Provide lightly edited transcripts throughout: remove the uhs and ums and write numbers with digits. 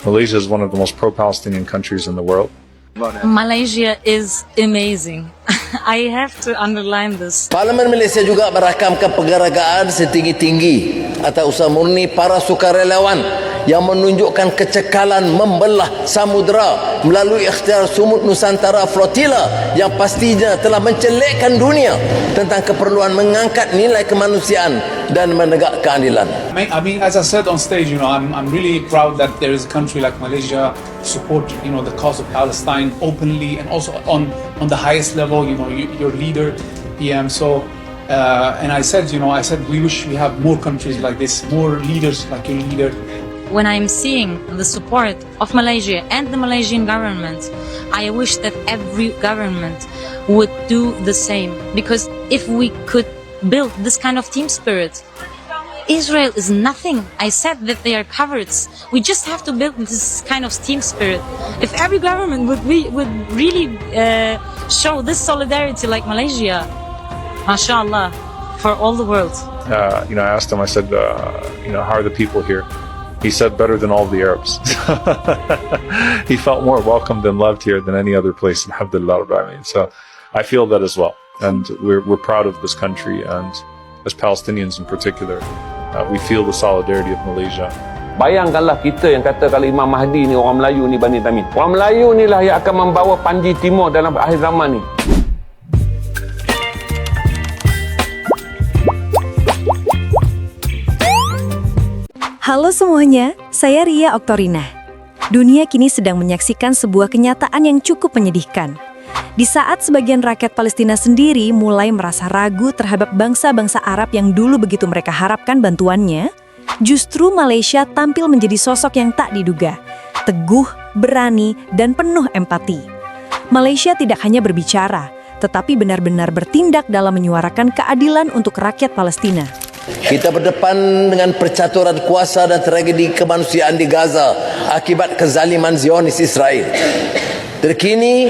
Malaysia is one of the most pro-Palestinian countries in the world. Malaysia is amazing. I have to underline this. Parlimen Malaysia juga merakamkan penghargaan setinggi-tinggi atas usaha murni para sukarelawan yang menunjukkan kecekalan membelah samudera melalui ikhtiar sumut Nusantara Flotilla yang pastinya telah mencelikkan dunia tentang keperluan mengangkat nilai kemanusiaan dan menegak keadilan. I mean, as I said on stage, I'm really proud that there is a country like Malaysia support, the cause of Palestine openly and also on the highest level. Your leader, PM. So, and I said, we wish we have more countries like this, more leaders like your leader. When I'm seeing the support of Malaysia and the Malaysian government, I wish that every government would do the same. Because if we could build this kind of team spirit, Israel is nothing. I said that they are cowards. We just have to build this kind of team spirit. If every government would really show this solidarity like Malaysia, mashallah, for all the world. I asked him, I said, how are the people here? He said, better than all the Arabs. He felt more welcomed and loved here than any other place, alhamdulillah. So I feel that as well. And we're proud of this country, and as Palestinians in particular, we feel the solidarity of Malaysia. Bayangkanlah kita yang kata kalau Imam Mahdi ni orang Melayu ni Bani Tamim. Orang Melayu ni lah yang akan membawa panji timur dalam akhir zaman ni. Halo semuanya, saya Ria Oktorina. Dunia kini sedang menyaksikan sebuah kenyataan yang cukup menyedihkan. Di saat sebagian rakyat Palestina sendiri mulai merasa ragu terhadap bangsa-bangsa Arab yang dulu begitu mereka harapkan bantuannya, justru Malaysia tampil menjadi sosok yang tak diduga, teguh, berani, dan penuh empati. Malaysia tidak hanya berbicara, tetapi benar-benar bertindak dalam menyuarakan keadilan untuk rakyat Palestina. Kita berdepan dengan percaturan kuasa dan tragedi kemanusiaan di Gaza akibat kezaliman Zionis Israel. Terkini,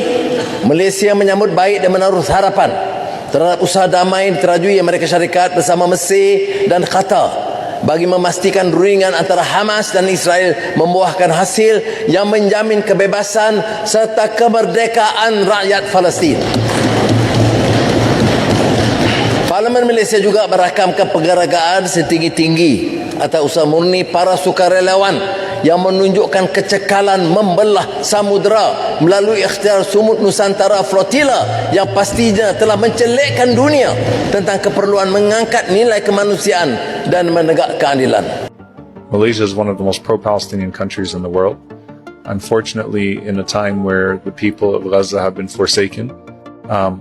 Malaysia menyambut baik dan menaruh harapan terhadap usaha damai yang terajui Amerika Syarikat bersama Mesir dan Qatar bagi memastikan ruringan antara Hamas dan Israel membuahkan hasil yang menjamin kebebasan serta kemerdekaan rakyat Palestin. Parlimen Malaysia juga merakamkan penghargaan setinggi-tinggi atas usaha murni para sukarelawan yang menunjukkan kecekalan membelah samudera melalui ikhtiar sumut Nusantara Flotilla yang pastinya telah mencelikkan dunia tentang keperluan mengangkat nilai kemanusiaan dan menegak keadilan. Malaysia is one of the most pro-Palestinian countries in the world. Unfortunately, in a time where the people of Gaza have been forsaken,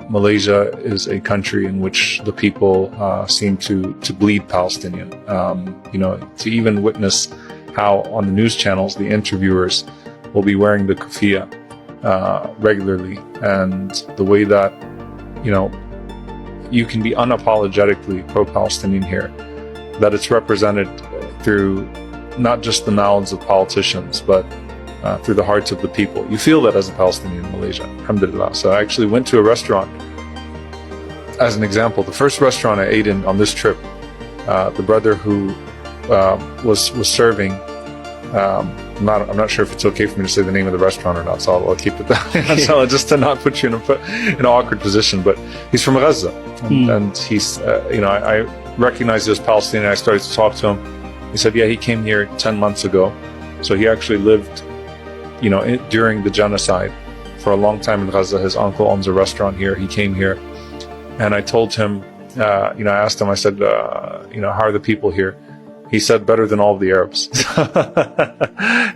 Malaysia is a country in which the people seem to bleed Palestinian. To even witness how on the news channels the interviewers will be wearing the kufiya regularly, and the way that you can be unapologetically pro-Palestinian here, that it's represented through not just the mouths of politicians but through the hearts of the people. You feel that as a Palestinian in Malaysia, alhamdulillah. So I actually went to a restaurant, as an example, the first restaurant I ate in on this trip, the brother who was serving, I'm not sure if it's okay for me to say the name of the restaurant or not, so I'll keep it that way. So just to not put you in an awkward position, but he's from Gaza, and he's, I recognized he was Palestinian. I started to talk to him. He said, yeah, he came here 10 months ago. So he actually lived during the genocide for a long time in Gaza. His uncle owns a restaurant here. He came here, and I told him, I asked him, I said, how are the people here? He said, better than all the Arabs.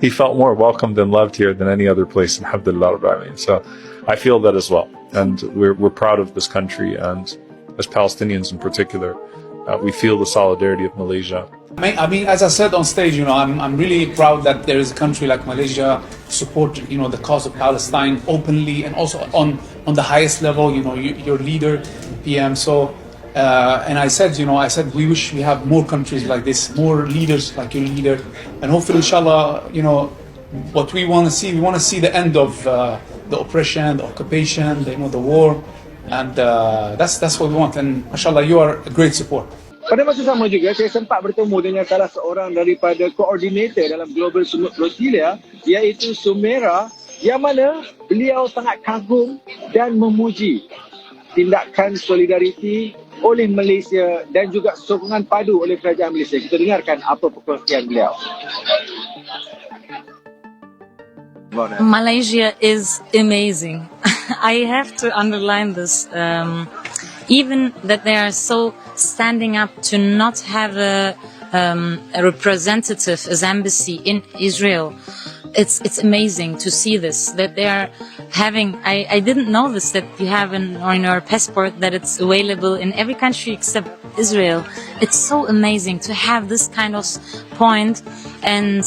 He felt more welcomed and loved here than any other place, alhamdulillah. So I feel that as well. And we're proud of this country, and as Palestinians in particular, we feel the solidarity of Malaysia. I mean, as I said on stage, I'm really proud that there is a country like Malaysia support, the cause of Palestine openly and also on the highest level. Your leader, PM. So, and I said, we wish we have more countries like this, more leaders like your leader, and hopefully, inshallah, what we want to see the end of the oppression, the occupation, the war, and that's what we want. And mashallah, you are a great support. Pada masa sama juga, saya sempat bertemu dengan salah seorang daripada koordinator dalam Global Smooth Flotilla, iaitu Sumera, yang mana beliau sangat kagum dan memuji tindakan solidariti oleh Malaysia dan juga sokongan padu oleh Kerajaan Malaysia. Kita dengarkan apa perkongsian beliau. Malaysia is amazing. I have to underline this. Even that they are so standing up to not have a representative as embassy in Israel. It's amazing to see this, that they are having, I didn't know this, that you have in your passport that it's available in every country except Israel. It's so amazing to have this kind of point. And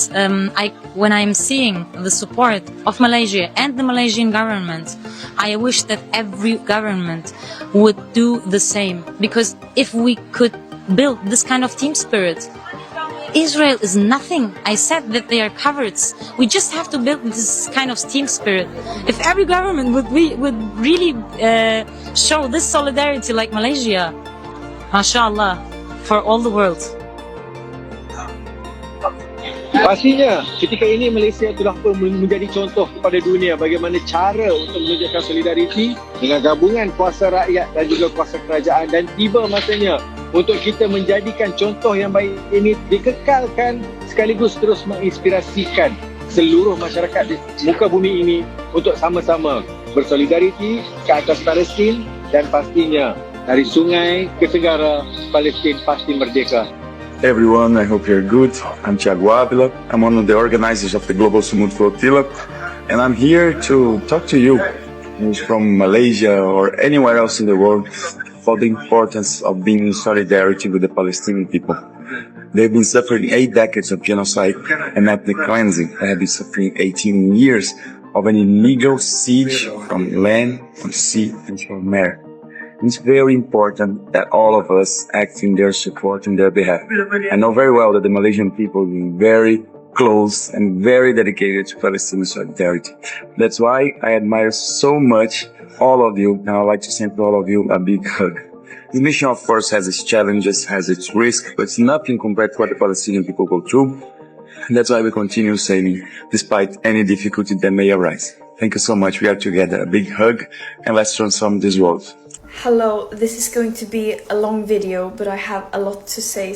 when I'm seeing the support of Malaysia and the Malaysian government, I wish that every government would do the same. Because if we could build this kind of team spirit, Israel is nothing. I said that they are cowards. We just have to build this kind of team spirit. If every government would really show this solidarity like Malaysia, mashallah, for all the world. Pastinya, ketika ini Malaysia telah pun menjadi contoh kepada dunia bagaimana cara untuk menunjukkan solidariti dengan gabungan kuasa rakyat dan juga kuasa kerajaan, dan tiba masanya untuk kita menjadikan contoh yang baik ini dikekalkan sekaligus terus menginspirasikan seluruh masyarakat di muka bumi ini untuk sama-sama bersolidariti ke atas Palestin, dan pastinya dari sungai ke tenggara, Palestin pasti merdeka. Everyone, I hope you're good. I'm Thiago Avila. I'm one of the organizers of the Global Smooth Flotilla, and I'm here to talk to you who's from Malaysia or anywhere else in the world about the importance of being in solidarity with the Palestinian people. They've been suffering 8 decades of genocide and ethnic cleansing. They have been suffering 18 years of an illegal siege from land, from sea, and from air. It's very important that all of us act in their support, in their behalf. I know very well that the Malaysian people have been very close and very dedicated to Palestinian solidarity. That's why I admire so much all of you, and I'd like to send to all of you a big hug. This mission, of course, has its challenges, has its risks, but it's nothing compared to what the Palestinian people go through. And that's why we continue sailing, despite any difficulty that may arise. Thank you so much. We are together. A big hug, and let's transform this world. Hello, this is going to be a long video, but I have a lot to say,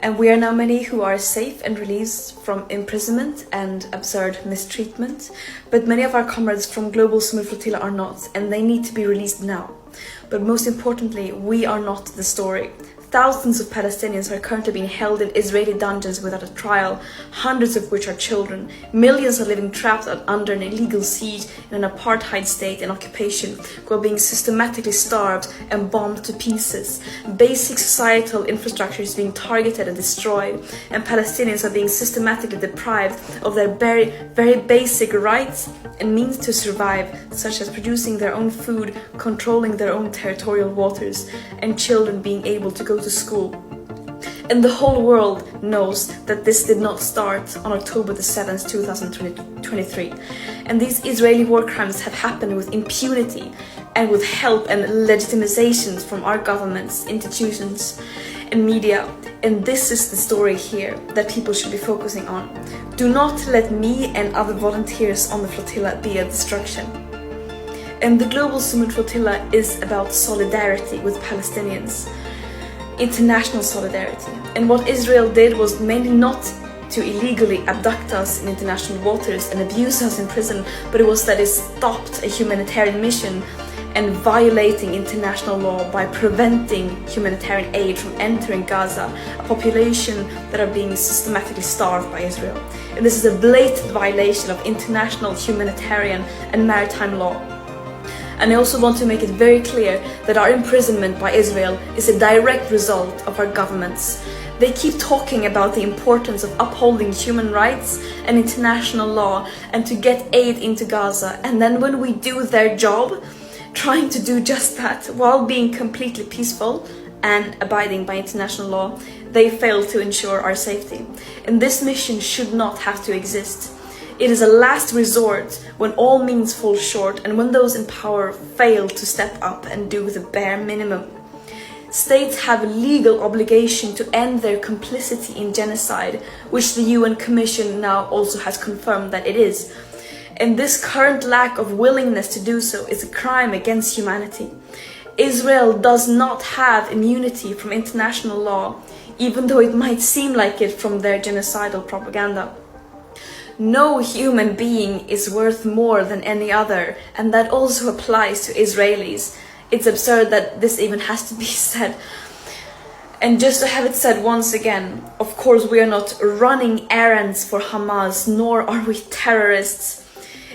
and we are now many who are safe and released from imprisonment and absurd mistreatment, but many of our comrades from Global Smooth Flotilla are not, and they need to be released now. But most importantly, we are not the story. Thousands of Palestinians are currently being held in Israeli dungeons without a trial, hundreds of which are children. Millions are living trapped under an illegal siege in an apartheid state and occupation, who are being systematically starved and bombed to pieces. Basic societal infrastructure is being targeted and destroyed, and Palestinians are being systematically deprived of their very, very basic rights and means to survive, such as producing their own food, controlling their own territorial waters, and children being able to go to school. And the whole world knows that this did not start on October the 7th, 2023. And these Israeli war crimes have happened with impunity and with help and legitimizations from our governments, institutions, and media. And this is the story here that people should be focusing on. Do not let me and other volunteers on the flotilla be a distraction. And the Global Smooth Flotilla is about solidarity with Palestinians. International solidarity. And what Israel did was mainly not to illegally abduct us in international waters and abuse us in prison, but it was that it stopped a humanitarian mission and violating international law by preventing humanitarian aid from entering Gaza, a population that are being systematically starved by Israel. And this is a blatant violation of international humanitarian and maritime law. And I also want to make it very clear that our imprisonment by Israel is a direct result of our governments. They keep talking about the importance of upholding human rights and international law and to get aid into Gaza. And then when we do their job, trying to do just that while being completely peaceful and abiding by international law, they fail to ensure our safety. And this mission should not have to exist. It is a last resort when all means fall short and when those in power fail to step up and do the bare minimum. States have a legal obligation to end their complicity in genocide, which the UN Commission now also has confirmed that it is. And this current lack of willingness to do so is a crime against humanity. Israel does not have immunity from international law, even though it might seem like it from their genocidal propaganda. No human being is worth more than any other, and that also applies to Israelis. It's absurd that this even has to be said. And just to have it said once again, of course we are not running errands for Hamas, nor are we terrorists.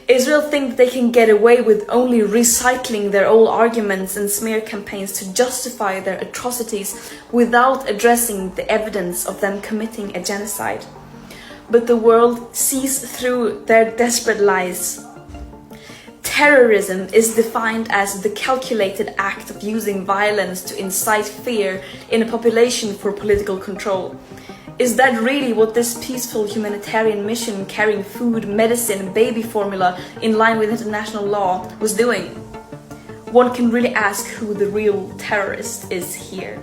Israel think they can get away with only recycling their old arguments and smear campaigns to justify their atrocities without addressing the evidence of them committing a genocide. But the world sees through their desperate lies. Terrorism is defined as the calculated act of using violence to incite fear in a population for political control. Is that really what this peaceful humanitarian mission carrying food, medicine, baby formula in line with international law was doing? One can really ask who the real terrorist is here.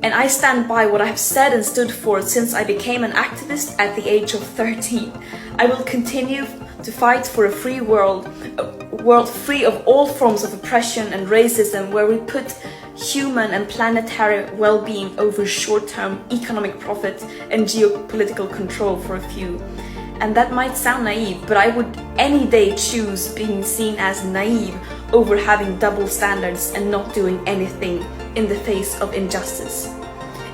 And I stand by what I've said and stood for since I became an activist at the age of 13. I will continue to fight for a free world, a world free of all forms of oppression and racism, where we put human and planetary well-being over short-term economic profit and geopolitical control for a few. And that might sound naive, but I would any day choose being seen as naive over having double standards and not doing anything in the face of injustice.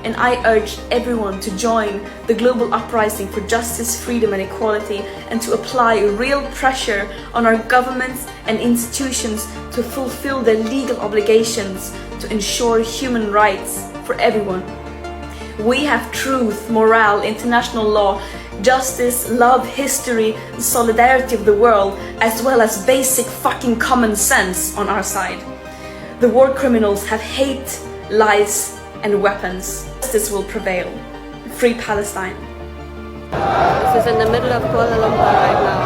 And I urge everyone to join the global uprising for justice, freedom and equality, and to apply real pressure on our governments and institutions to fulfill their legal obligations to ensure human rights for everyone. We have truth, morale, international law, justice, love, history, and solidarity of the world, as well as basic fucking common sense on our side. The war criminals have hate, lies, and weapons. Justice will prevail. Free Palestine. This is in the middle of Kuala Lumpur right now.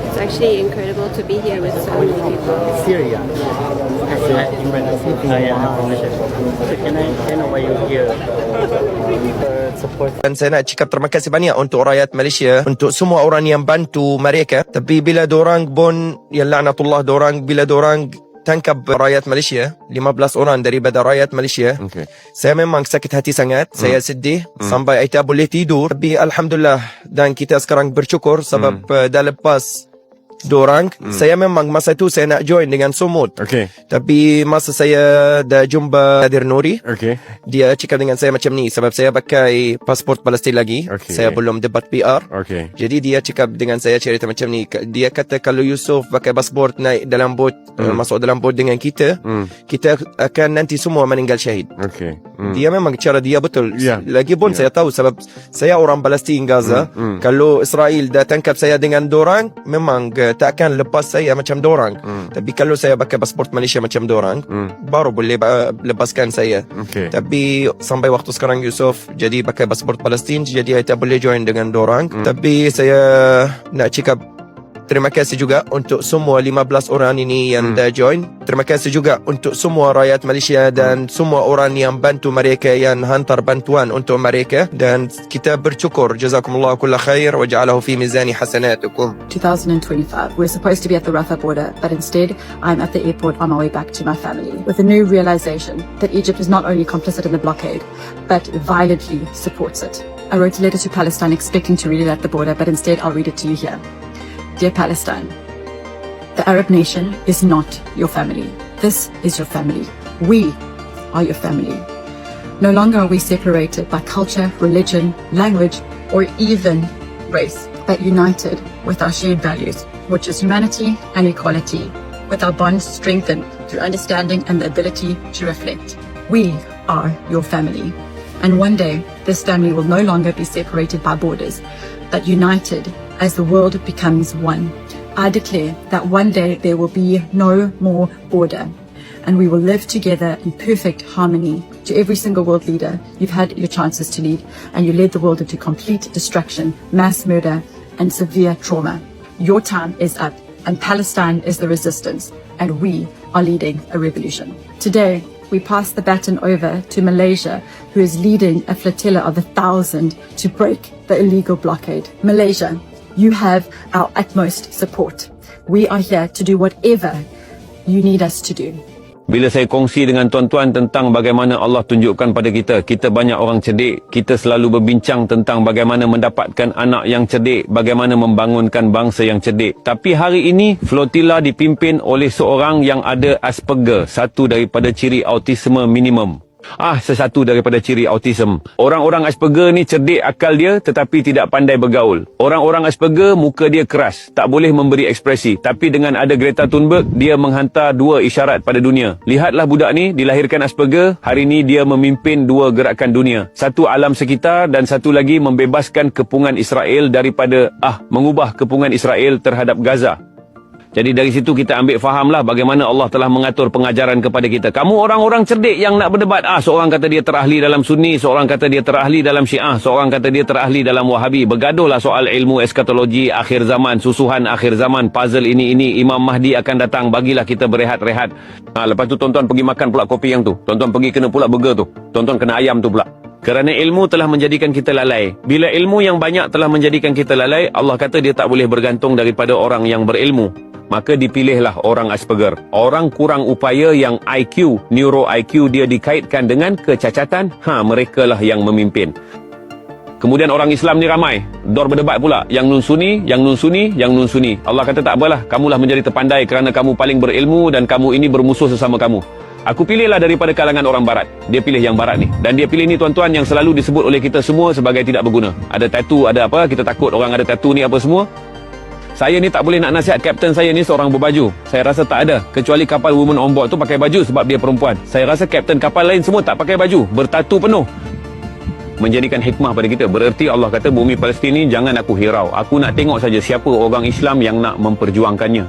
It's actually incredible to be here with so many people. Syria as an emergency information. So can I know why you're here? Dan saya nak cakap terima kasih banyak untuk rakyat Malaysia, untuk semua orang yang bantu mereka. Tapi bila dorang pun, ya laknatullah dorang, bila dorang tangkap rakyat Malaysia, 15 orang daripada rakyat Malaysia, saya memang sakit hati sangat. Saya sedih sampai saya tak boleh tidur. Tapi Alhamdulillah, dan kita sekarang bersyukur sebab dah lepas dorang, saya memang masa tu saya nak join dengan Sumut. Tapi masa saya dah jumpa Hadir Nuri, dia cakap dengan saya macam ni, sebab saya pakai pasport Palestin lagi, saya belum dapat PR. Jadi dia cakap dengan saya cerita macam ni. Dia kata kalau Yusuf pakai pasport naik dalam bot, masuk dalam bot dengan kita, kita akan nanti semua meninggal syahid. Dia memang cara dia betul. Lagipun saya tahu sebab saya orang Palestin Gaza. Kalau Israel dah tangkap saya dengan dorang, memang takkan lepas saya macam dorang. Tapi kalau saya pakai pasport Malaysia macam dorang, baru boleh lepaskan saya. Tapi sampai waktu sekarang Yusuf jadi pakai pasport Palestin, jadi saya tak boleh join dengan dorang. Tapi saya nak cakap terima kasih juga untuk semua 15 orang ini yang dah join. Terima kasih juga untuk semua rakyat Malaysia dan semua orang yang bantu mereka, yang hantar bantuan untuk mereka. Dan kita bersyukur. Jazakumullah kulla khair wa ja'alahu fi mizani hasanatukum. 2025, we're supposed to be at the Rafah border, but instead I'm at the airport on my way back to my family, with a new realization that Egypt is not only complicit in the blockade, but violently supports it. I wrote a letter to Palestine expecting to read it at the border, but instead I'll read it to you here. Dear Palestine, the Arab nation is not your family. This is your family. We are your family. No longer are we separated by culture, religion, language, or even race, but united with our shared values, which is humanity and equality, with our bonds strengthened through understanding and the ability to reflect. We are your family. And one day, this family will no longer be separated by borders, but united as the world becomes one. I declare that one day there will be no more border, and we will live together in perfect harmony. To every single world leader, you've had your chances to lead, and you led the world into complete destruction, mass murder, and severe trauma. Your time is up, and Palestine is the resistance, and we are leading a revolution. Today, we pass the baton over to Malaysia, who is leading a flotilla of 1,000 to break the illegal blockade. Malaysia, you have our utmost support. We are here to do whatever you need us to do. Bila saya kongsi dengan tuan-tuan tentang bagaimana Allah tunjukkan pada kita banyak orang cerdik, kita selalu berbincang tentang bagaimana mendapatkan anak yang cerdik, bagaimana membangunkan bangsa yang cerdik. Tapi hari ini, flotilla dipimpin oleh seorang yang ada Asperger, satu daripada ciri autisme minimum. Sesatu daripada ciri autism. Orang-orang Asperger ni cerdik akal dia tetapi tidak pandai bergaul. Orang-orang Asperger muka dia keras, tak boleh memberi ekspresi. Tapi dengan ada Greta Thunberg, dia menghantar 2 isyarat pada dunia. Lihatlah budak ni dilahirkan Asperger, hari ni dia memimpin 2 gerakan dunia. Satu alam sekitar dan satu lagi membebaskan kepungan Israel daripada mengubah kepungan Israel terhadap Gaza. Jadi dari situ kita ambil fahamlah bagaimana Allah telah mengatur pengajaran kepada kita. Kamu orang-orang cerdik yang nak berdebat. Seorang kata dia terahli dalam Sunni, seorang kata dia terahli dalam Syiah, seorang kata dia terahli dalam Wahabi. Bergaduhlah soal ilmu eskatologi, akhir zaman, susuhan akhir zaman, puzzle ini, Imam Mahdi akan datang. Bagilah kita berehat-rehat. Lepas tu tuan-tuan pergi makan pula kopi yang tu. Tuan-tuan pergi kena pula burger tu. Tuan-tuan kena ayam tu pula. Kerana ilmu telah menjadikan kita lalai. Bila ilmu yang banyak telah menjadikan kita lalai, Allah kata dia tak boleh bergantung daripada orang yang berilmu. Maka dipilihlah orang Asperger. Orang kurang upaya yang IQ, neuro IQ dia dikaitkan dengan kecacatan, mereka lah yang memimpin. Kemudian orang Islam ni ramai. Dor berdebat pula. Yang nun Sunni, yang nun Sunni, yang nun Sunni. Allah kata tak apalah, kamulah menjadi terpandai kerana kamu paling berilmu dan kamu ini bermusuh sesama kamu. Aku pilihlah daripada kalangan orang barat. Dia pilih yang barat ni. Dan dia pilih ni tuan-tuan yang selalu disebut oleh kita semua sebagai tidak berguna. Ada tattoo, ada apa, kita takut orang ada tattoo ni apa semua. Saya ni tak boleh nak nasihat kapten saya ni seorang berbaju. Saya rasa tak ada. Kecuali kapal woman on board tu pakai baju sebab dia perempuan. Saya rasa kapten kapal lain semua tak pakai baju. Bertatu penuh. Menjadikan hikmah pada kita. Bererti Allah kata bumi Palestin ni jangan aku hirau. Aku nak tengok saja siapa orang Islam yang nak memperjuangkannya.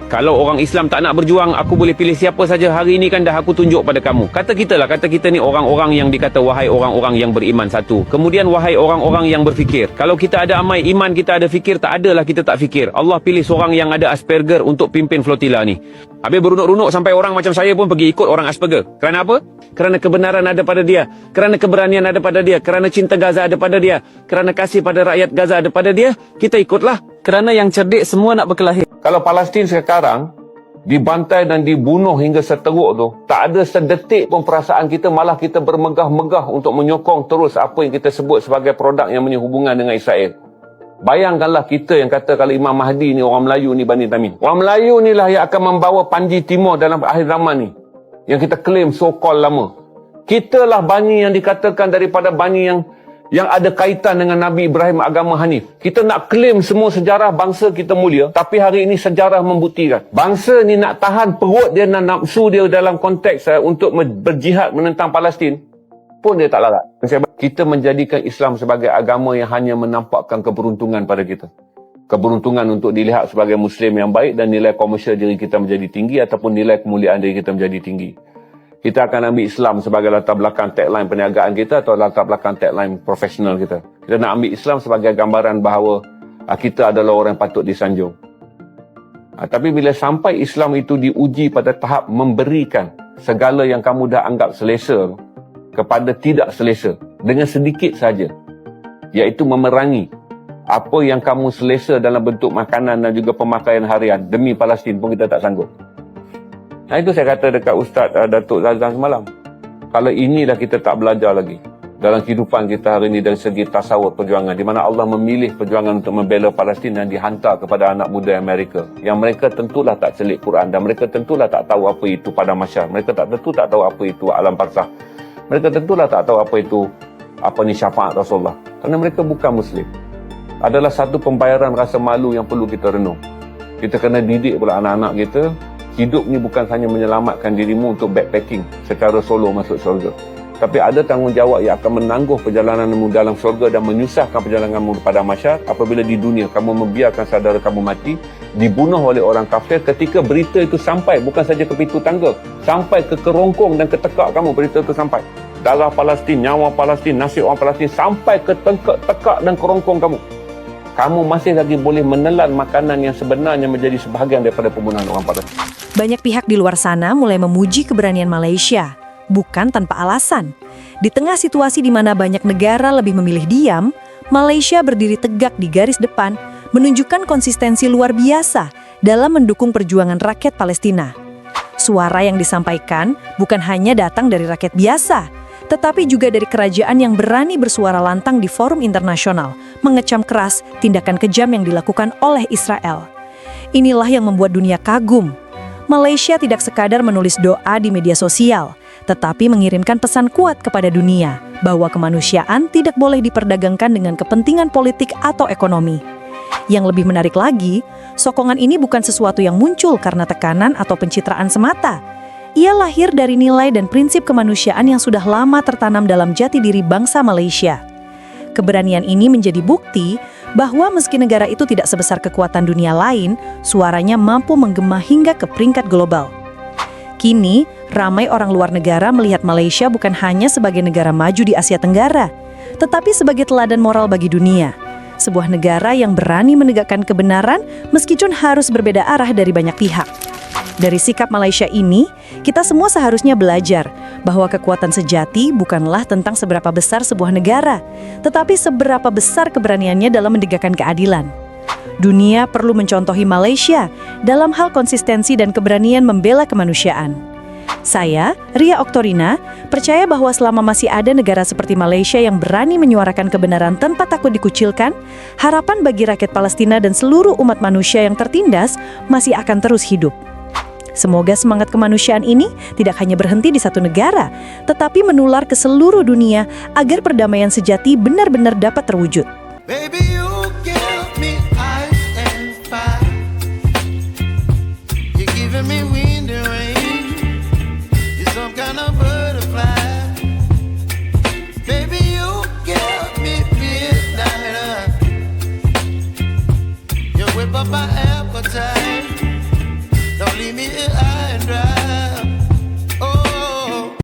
Kalau orang Islam tak nak berjuang, aku boleh pilih siapa saja. Hari ini kan dah aku tunjuk pada kamu. Kata kita ni orang-orang yang dikata wahai orang-orang yang beriman satu. Kemudian wahai orang-orang yang berfikir. Kalau kita ada amal iman, kita ada fikir, tak adalah kita tak fikir. Allah pilih seorang yang ada Asperger untuk pimpin flotilla ni. Habis berunuk-runuk sampai orang macam saya pun pergi ikut orang Asperger. Kerana apa? Kerana kebenaran ada pada dia. Kerana keberanian ada pada dia. Kerana cinta Gaza ada pada dia. Kerana kasih pada rakyat Gaza ada pada dia. Kita ikutlah. Kerana yang cerdik semua nak berkelahi. Kalau Palestin sekarang dibantai dan dibunuh hingga seteruk tu, tak ada sedetik pun perasaan kita, malah kita bermegah-megah untuk menyokong terus apa yang kita sebut sebagai produk yang punya hubungan dengan Israel. Bayangkanlah kita yang kata kalau Imam Mahdi ni orang Melayu ni Bani Tamim. Orang Melayu ni lah yang akan membawa panji timur dalam akhir zaman ni. Yang kita claim so-called lama. Kita lah Bani yang dikatakan daripada Bani yang ada kaitan dengan Nabi Ibrahim agama Hanif. Kita nak claim semua sejarah bangsa kita mulia, tapi hari ini sejarah membuktikan bangsa ni nak tahan perut dia dan nafsu dia dalam konteks untuk berjihad menentang Palestin pun dia tak larat. Kita menjadikan Islam sebagai agama yang hanya menampakkan keberuntungan pada kita. Keberuntungan untuk dilihat sebagai Muslim yang baik dan nilai komersial diri kita menjadi tinggi ataupun nilai kemuliaan diri kita menjadi tinggi. Kita akan ambil Islam sebagai latar belakang tagline perniagaan kita atau latar belakang tagline profesional kita. Kita nak ambil Islam sebagai gambaran bahawa kita adalah orang yang patut disanjung. Tapi bila sampai Islam itu diuji pada tahap memberikan segala yang kamu dah anggap selesa kepada tidak selesa dengan sedikit saja, iaitu memerangi apa yang kamu selesa dalam bentuk makanan dan juga pemakaian harian demi Palestin pun kita tak sanggup. Itu saya kata dekat Ustaz Datuk Zazan semalam. Kalau inilah kita tak belajar lagi dalam kehidupan kita hari ini dari segi tasawuf perjuangan, di mana Allah memilih perjuangan untuk membela Palestin dan dihantar kepada anak muda Amerika yang mereka tentulah tak selit Quran dan mereka tentulah tak tahu apa itu padang mahsyar. Mereka tentu tak tahu apa itu alam barzakh. Mereka tentulah tak tahu apa itu syafaat Rasulullah. Kerana mereka bukan Muslim. Adalah satu pembayaran rasa malu yang perlu kita renung. Kita kena didik pula anak-anak kita. Hidup ni bukan hanya menyelamatkan dirimu untuk backpacking secara solo masuk syurga. tapi ada tanggungjawab yang akan menangguh perjalananmu dalam syurga dan menyusahkan perjalananmu pada mahsyar apabila di dunia kamu membiarkan saudara kamu mati, dibunuh oleh orang kafir. Ketika berita itu sampai, bukan saja ke pintu tangga, sampai ke kerongkong dan ke tekak kamu, berita itu sampai. Darah Palestin, nyawa Palestin, nasib orang Palestin sampai ke tekak dan kerongkong kamu. Kamu masih lagi boleh menelan makanan yang sebenarnya menjadi sebahagian daripada pembunuhan orang Palestin. Banyak pihak di luar sana mulai memuji keberanian Malaysia, bukan tanpa alasan. Di tengah situasi di mana banyak negara lebih memilih diam, Malaysia berdiri tegak di garis depan, menunjukkan konsistensi luar biasa dalam mendukung perjuangan rakyat Palestina. Suara yang disampaikan bukan hanya datang dari rakyat biasa, tetapi juga dari kerajaan yang berani bersuara lantang di forum internasional, mengecam keras tindakan kejam yang dilakukan oleh Israel. Inilah yang membuat dunia kagum. Malaysia tidak sekadar menulis doa di media sosial, tetapi mengirimkan pesan kuat kepada dunia bahwa kemanusiaan tidak boleh diperdagangkan dengan kepentingan politik atau ekonomi. Yang lebih menarik lagi, sokongan ini bukan sesuatu yang muncul karena tekanan atau pencitraan semata. Ia lahir dari nilai dan prinsip kemanusiaan yang sudah lama tertanam dalam jati diri bangsa Malaysia. Keberanian ini menjadi bukti bahwa meski negara itu tidak sebesar kekuatan dunia lain, suaranya mampu menggema hingga ke peringkat global. Kini, ramai orang luar negara melihat Malaysia bukan hanya sebagai negara maju di Asia Tenggara, tetapi sebagai teladan moral bagi dunia. Sebuah negara yang berani menegakkan kebenaran meskipun harus berbeda arah dari banyak pihak. Dari sikap Malaysia ini, kita semua seharusnya belajar bahwa kekuatan sejati bukanlah tentang seberapa besar sebuah negara, tetapi seberapa besar keberaniannya dalam menegakkan keadilan. Dunia perlu mencontohi Malaysia dalam hal konsistensi dan keberanian membela kemanusiaan. Saya, Ria Oktorina, percaya bahwa selama masih ada negara seperti Malaysia yang berani menyuarakan kebenaran tanpa takut dikucilkan, harapan bagi rakyat Palestina dan seluruh umat manusia yang tertindas masih akan terus hidup. Semoga semangat kemanusiaan ini tidak hanya berhenti di satu negara, tetapi menular ke seluruh dunia agar perdamaian sejati benar-benar dapat terwujud. Baby, you give me ice and fire. You're giving me wind and rain. You're some kind of butterfly. Baby, you give me midnight. You whip up my ass.